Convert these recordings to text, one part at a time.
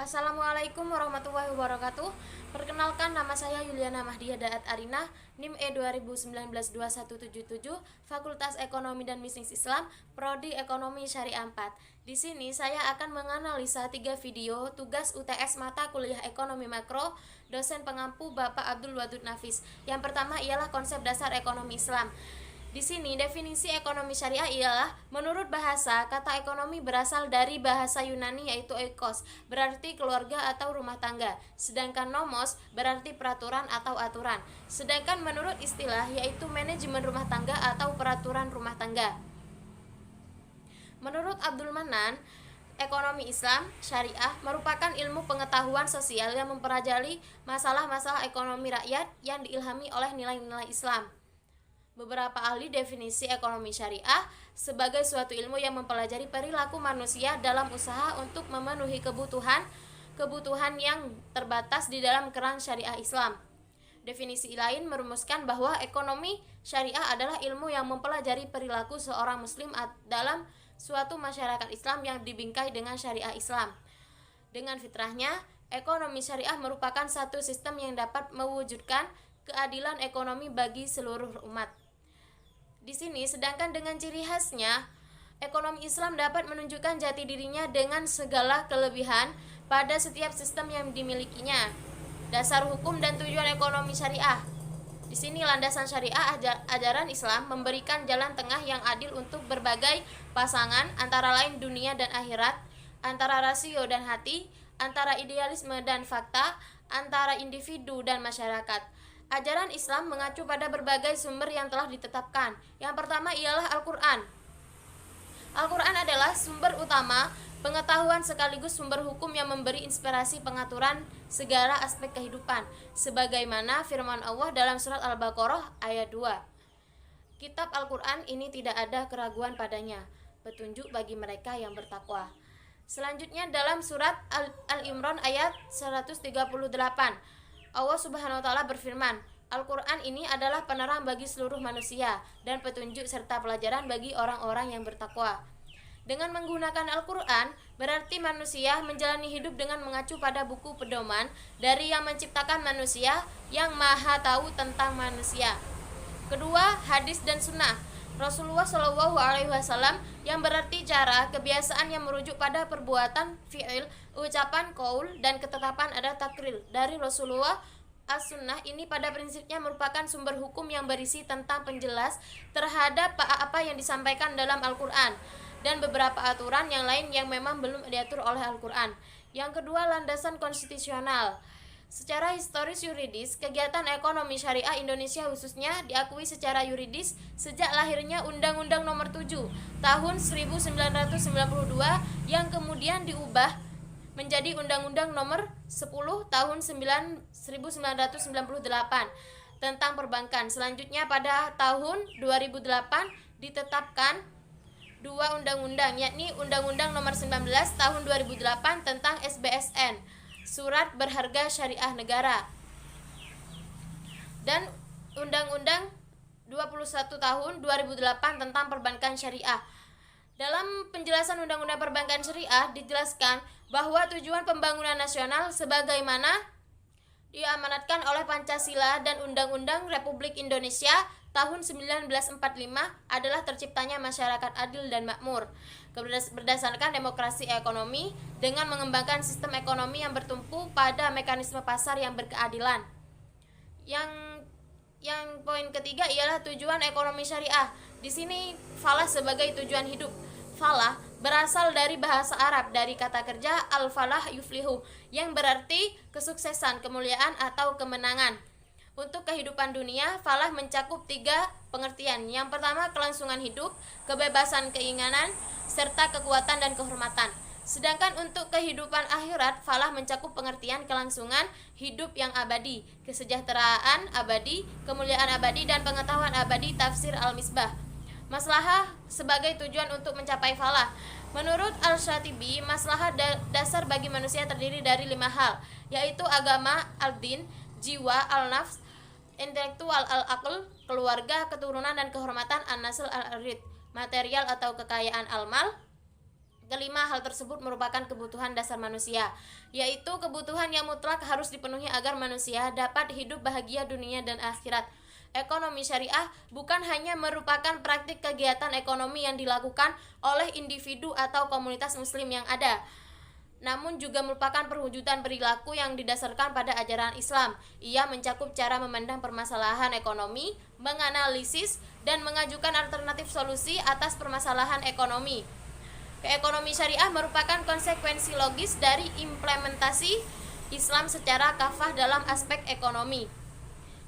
Assalamualaikum warahmatullahi wabarakatuh. Perkenalkan, nama saya Yuliana Mahdia Daat Arina, NIM E 2019-2177, Fakultas Ekonomi dan Bisnis Islam, Prodi Ekonomi Syariah 4. Di sini saya akan menganalisa 3 video tugas UTS mata kuliah Ekonomi Makro, dosen pengampu Bapak Abdul Wadud Nafis. Yang pertama ialah konsep dasar ekonomi Islam. Di sini definisi ekonomi syariah ialah menurut bahasa, kata ekonomi berasal dari bahasa Yunani yaitu oikos, berarti keluarga atau rumah tangga. Sedangkan nomos berarti peraturan atau aturan. Sedangkan menurut istilah yaitu manajemen rumah tangga atau peraturan rumah tangga. Menurut Abdul Manan, ekonomi Islam syariah merupakan ilmu pengetahuan sosial yang mempelajari masalah-masalah ekonomi rakyat yang diilhami oleh nilai-nilai Islam. Beberapa ahli definisi ekonomi syariah sebagai suatu ilmu yang mempelajari perilaku manusia dalam usaha untuk memenuhi kebutuhan yang terbatas di dalam kerang syariah Islam. Definisi lain merumuskan bahwa ekonomi syariah adalah ilmu yang mempelajari perilaku seorang muslim dalam suatu masyarakat Islam yang dibingkai dengan syariah Islam. Dengan fitrahnya, ekonomi syariah merupakan satu sistem yang dapat mewujudkan keadilan ekonomi bagi seluruh umat. Di sini, sedangkan dengan ciri khasnya, ekonomi Islam dapat menunjukkan jati dirinya dengan segala kelebihan pada setiap sistem yang dimilikinya. Dasar hukum dan tujuan ekonomi syariah. Di sini landasan syariah ajaran Islam memberikan jalan tengah yang adil untuk berbagai pasangan antara lain dunia dan akhirat, antara rasio dan hati, antara idealisme dan fakta, antara individu dan masyarakat. Ajaran Islam mengacu pada berbagai sumber yang telah ditetapkan. Yang pertama ialah Al-Quran. Al-Quran adalah sumber utama pengetahuan sekaligus sumber hukum yang memberi inspirasi pengaturan segala aspek kehidupan. Sebagaimana firman Allah dalam surat Al-Baqarah ayat 2. Kitab Al-Quran ini tidak ada keraguan padanya, petunjuk bagi mereka yang bertakwa. Selanjutnya dalam surat Al-Imran ayat 138. Allah Subhanahu wa taala berfirman, Al-Quran ini adalah penerang bagi seluruh manusia dan petunjuk serta pelajaran bagi orang-orang yang bertakwa. Dengan menggunakan Al-Quran, berarti manusia menjalani hidup dengan mengacu pada buku pedoman dari yang menciptakan manusia yang maha tahu tentang manusia. Kedua, hadis dan sunnah Rasulullah Shallallahu Alaihi Wasallam yang berarti cara, kebiasaan yang merujuk pada perbuatan, fi'il, ucapan, qaul, dan ketetapan ada takril dari Rasulullah. As-Sunnah ini pada prinsipnya merupakan sumber hukum yang berisi tentang penjelas terhadap apa yang disampaikan dalam Al-Quran dan beberapa aturan yang lain yang memang belum diatur oleh Al-Quran. Yang kedua, landasan konstitusional. Secara historis yuridis, kegiatan ekonomi syariah Indonesia khususnya diakui secara yuridis sejak lahirnya Undang-Undang Nomor 7 Tahun 1992 yang kemudian diubah menjadi Undang-Undang Nomor 10 Tahun 1998 tentang perbankan. Selanjutnya pada tahun 2008 ditetapkan dua undang-undang, yakni Undang-Undang Nomor 19 Tahun 2008 tentang SBSN, Surat Berharga Syariah Negara, dan Undang-Undang 21 Tahun 2008 tentang Perbankan Syariah. Dalam penjelasan Undang-Undang Perbankan Syariah dijelaskan bahwa tujuan pembangunan nasional sebagaimana diamanatkan oleh Pancasila dan Undang-Undang Republik Indonesia tahun 1945 adalah terciptanya masyarakat adil dan makmur berdasarkan demokrasi ekonomi dengan mengembangkan sistem ekonomi yang bertumpu pada mekanisme pasar yang berkeadilan. Yang poin ketiga ialah tujuan ekonomi syariah. Di sini falah sebagai tujuan hidup. Falah berasal dari bahasa Arab dari kata kerja al-falah yuflihu yang berarti kesuksesan, kemuliaan atau kemenangan. Untuk kehidupan dunia, falah mencakup 3 pengertian. Yang pertama, kelangsungan hidup, kebebasan keinginan, serta kekuatan dan kehormatan. Sedangkan untuk kehidupan akhirat, falah mencakup pengertian kelangsungan hidup yang abadi, kesejahteraan abadi, kemuliaan abadi, dan pengetahuan abadi. Tafsir Al-Misbah. Maslahah sebagai tujuan untuk mencapai falah. Menurut Al-Syatibi, maslahah dasar bagi manusia terdiri dari 5 hal, yaitu agama, al-din, jiwa, al-nafs, intelektual, al-aql, keluarga, keturunan, dan kehormatan, an-nasl, al-arid, material atau kekayaan, al-mal, Kelima, hal tersebut merupakan kebutuhan dasar manusia, yaitu kebutuhan yang mutlak harus dipenuhi agar manusia dapat hidup bahagia dunia dan akhirat. Ekonomi syariah bukan hanya merupakan praktik kegiatan ekonomi yang dilakukan oleh individu atau komunitas muslim yang ada, namun juga merupakan perwujudan perilaku yang didasarkan pada ajaran Islam. Ia mencakup cara memandang permasalahan ekonomi, menganalisis, dan mengajukan alternatif solusi atas permasalahan ekonomi. Ekonomi syariah merupakan konsekuensi logis dari implementasi Islam secara kafah dalam aspek ekonomi.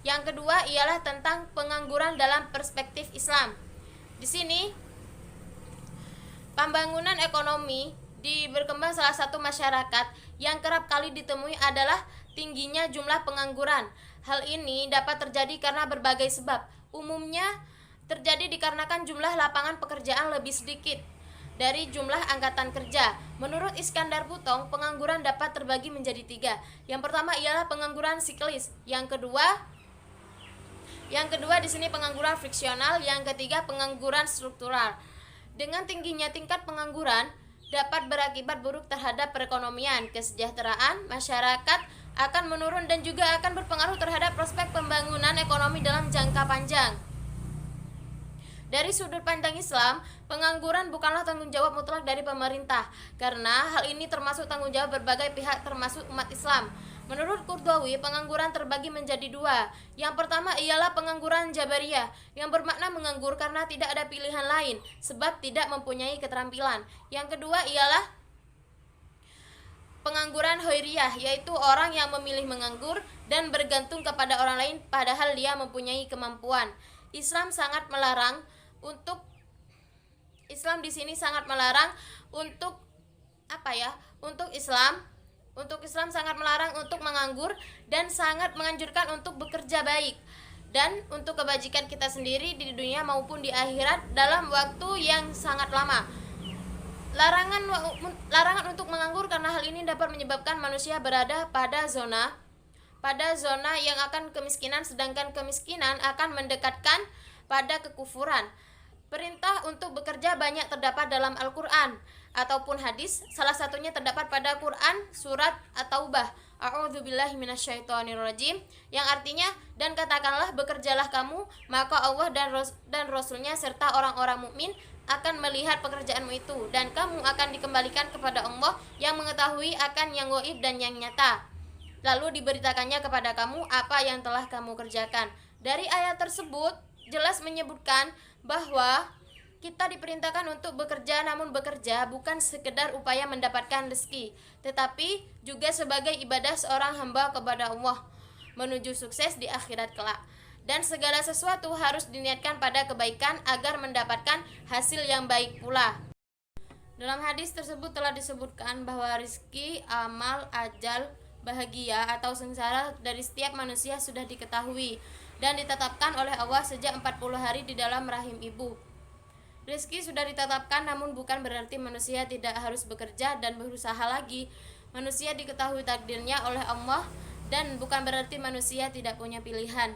Yang kedua ialah tentang pengangguran dalam perspektif Islam. Di sini, pembangunan ekonomi di berkembang salah satu masyarakat yang kerap kali ditemui adalah tingginya jumlah pengangguran. Hal ini dapat terjadi karena berbagai sebab. Umumnya terjadi dikarenakan jumlah lapangan pekerjaan lebih sedikit dari jumlah angkatan kerja. Menurut Iskandar Butong, pengangguran dapat terbagi menjadi 3. Yang pertama ialah pengangguran siklis. Yang kedua di sini pengangguran friksional. Yang ketiga pengangguran struktural. Dengan tingginya tingkat pengangguran dapat berakibat buruk terhadap perekonomian, kesejahteraan masyarakat akan menurun dan juga akan berpengaruh terhadap prospek pembangunan ekonomi dalam jangka panjang. Dari sudut pandang Islam, pengangguran bukanlah tanggung jawab mutlak dari pemerintah, karena hal ini termasuk tanggung jawab berbagai pihak termasuk umat Islam. Menurut Qurdawi, pengangguran terbagi menjadi 2. Yang pertama ialah pengangguran jabariyah, yang bermakna menganggur karena tidak ada pilihan lain, sebab tidak mempunyai keterampilan. Yang kedua ialah pengangguran khairiyah, yaitu orang yang memilih menganggur dan bergantung kepada orang lain padahal dia mempunyai kemampuan. Islam di sini sangat melarang untuk Islam sangat melarang untuk menganggur dan sangat menganjurkan untuk bekerja baik dan untuk kebajikan kita sendiri di dunia maupun di akhirat dalam waktu yang sangat lama. Larangan untuk menganggur karena hal ini dapat menyebabkan manusia berada pada zona yang akan kemiskinan, sedangkan kemiskinan akan mendekatkan pada kekufuran. Perintah untuk bekerja banyak terdapat dalam Al-Quran ataupun hadis. Salah satunya terdapat pada Quran surat At-Taubah, A'udzubillahi minasyaitonirrajim, yang artinya, dan katakanlah bekerjalah kamu, maka Allah dan Rasulnya serta orang-orang mukmin akan melihat pekerjaanmu itu, dan kamu akan dikembalikan kepada Allah yang mengetahui akan yang gaib dan yang nyata. Lalu diberitakannya kepada kamu apa yang telah kamu kerjakan. Dari ayat tersebut jelas menyebutkan bahwa kita diperintahkan untuk bekerja, namun bekerja bukan sekedar upaya mendapatkan rezeki, tetapi juga sebagai ibadah seorang hamba kepada Allah menuju sukses di akhirat kelak. Dan segala sesuatu harus diniatkan pada kebaikan agar mendapatkan hasil yang baik pula. Dalam hadis tersebut telah disebutkan bahwa rezeki, amal, ajal, bahagia atau sengsara dari setiap manusia sudah diketahui dan ditetapkan oleh Allah sejak 40 hari di dalam rahim ibu. Rezeki sudah ditetapkan, namun bukan berarti manusia tidak harus bekerja dan berusaha lagi. Manusia diketahui takdirnya oleh Allah dan bukan berarti manusia tidak punya pilihan.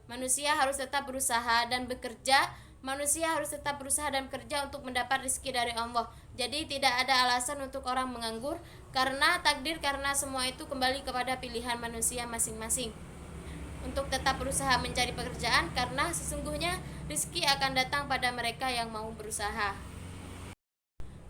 Manusia harus tetap berusaha dan bekerja. Manusia harus tetap berusaha dan bekerja untuk mendapat rezeki dari Allah. Jadi tidak ada alasan untuk orang menganggur karena semua itu kembali kepada pilihan manusia masing-masing. Untuk tetap berusaha mencari pekerjaan karena sesungguhnya rezeki akan datang pada mereka yang mau berusaha.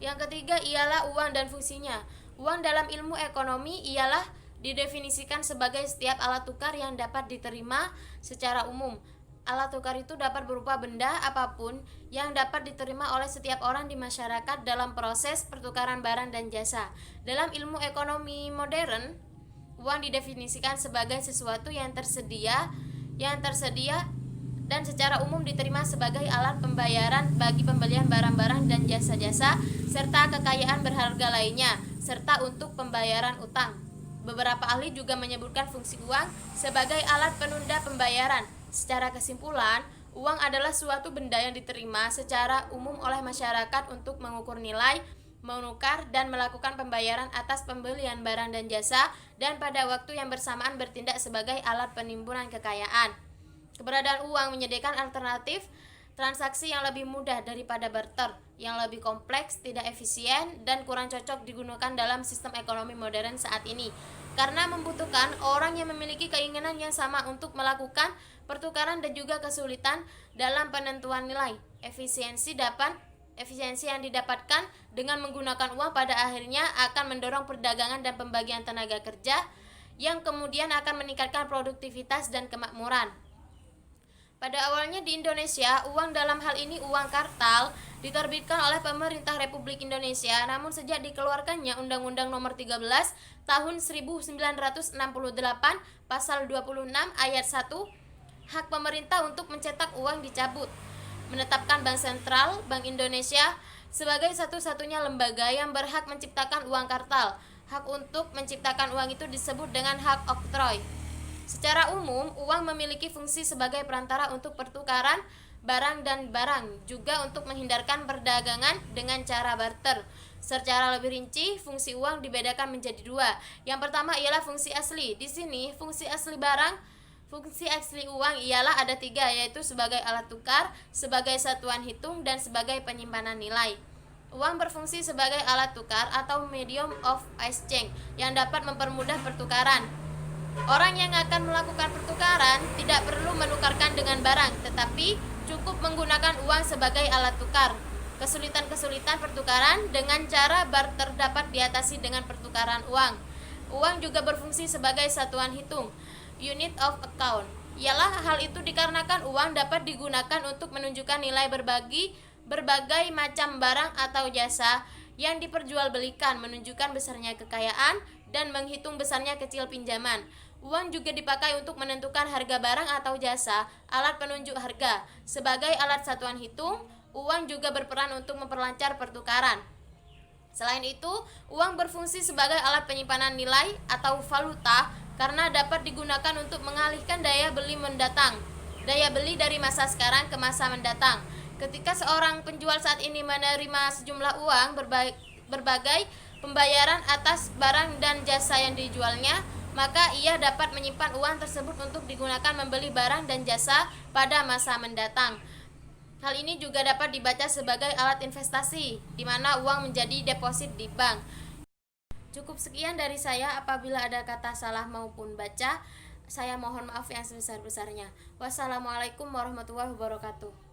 Yang ketiga ialah uang dan fungsinya. Uang dalam ilmu ekonomi ialah didefinisikan sebagai setiap alat tukar yang dapat diterima secara umum. Alat tukar itu dapat berupa benda apapun yang dapat diterima oleh setiap orang di masyarakat dalam proses pertukaran barang dan jasa. Dalam ilmu ekonomi modern, uang didefinisikan sebagai sesuatu yang tersedia dan secara umum diterima sebagai alat pembayaran bagi pembelian barang-barang dan jasa-jasa serta kekayaan berharga lainnya, serta untuk pembayaran utang. Beberapa ahli juga menyebutkan fungsi uang sebagai alat penunda pembayaran. Secara kesimpulan, uang adalah suatu benda yang diterima secara umum oleh masyarakat untuk mengukur nilai, menukar, dan melakukan pembayaran atas pembelian barang dan jasa, dan pada waktu yang bersamaan bertindak sebagai alat penimbunan kekayaan. Keberadaan uang menyediakan alternatif transaksi yang lebih mudah daripada barter. yang lebih kompleks, tidak efisien, dan kurang cocok digunakan dalam sistem ekonomi modern saat ini karena membutuhkan orang yang memiliki keinginan yang sama untuk melakukan pertukaran dan juga kesulitan dalam penentuan nilai. Efisiensi yang didapatkan dengan menggunakan uang pada akhirnya akan mendorong perdagangan dan pembagian tenaga kerja yang kemudian akan meningkatkan produktivitas dan kemakmuran. Pada awalnya di Indonesia, uang dalam hal ini uang kartal diterbitkan oleh pemerintah Republik Indonesia, namun sejak dikeluarkannya Undang-Undang Nomor 13 Tahun 1968 Pasal 26 Ayat 1, hak pemerintah untuk mencetak uang dicabut, menetapkan Bank Sentral, Bank Indonesia sebagai satu-satunya lembaga yang berhak menciptakan uang kartal. Hak untuk menciptakan uang itu disebut dengan hak oktroy. Secara umum, uang memiliki fungsi sebagai perantara untuk pertukaran barang dan barang, juga untuk menghindarkan perdagangan dengan cara barter. Secara lebih rinci, fungsi uang dibedakan menjadi dua. Yang pertama ialah fungsi asli. Di sini, fungsi asli uang ialah ada tiga, yaitu sebagai alat tukar, sebagai satuan hitung, dan sebagai penyimpanan nilai. Uang berfungsi sebagai alat tukar atau medium of exchange yang dapat mempermudah pertukaran. Orang yang akan melakukan pertukaran tidak perlu menukarkan dengan barang, tetapi cukup menggunakan uang sebagai alat tukar. Kesulitan-kesulitan pertukaran dengan cara barter dapat diatasi dengan pertukaran uang. Uang juga berfungsi sebagai satuan hitung, unit of account. Ialah hal itu dikarenakan uang dapat digunakan untuk menunjukkan nilai berbagai macam barang atau jasa yang diperjualbelikan, menunjukkan besarnya kekayaan, dan menghitung besarnya kecil pinjaman. Uang juga dipakai untuk menentukan harga barang atau jasa, alat penunjuk harga. Sebagai alat satuan hitung, uang juga berperan untuk memperlancar pertukaran. Selain itu, uang berfungsi sebagai alat penyimpanan nilai atau valuta karena dapat digunakan untuk mengalihkan daya beli dari masa sekarang ke masa mendatang. Ketika seorang penjual saat ini menerima sejumlah uang berbagai pembayaran atas barang dan jasa yang dijualnya, maka ia dapat menyimpan uang tersebut untuk digunakan membeli barang dan jasa pada masa mendatang. Hal ini juga dapat dibaca sebagai alat investasi, di mana uang menjadi deposit di bank. Cukup sekian dari saya. Apabila ada kata salah maupun baca, saya mohon maaf yang sebesar-besarnya. Wassalamualaikum warahmatullahi wabarakatuh.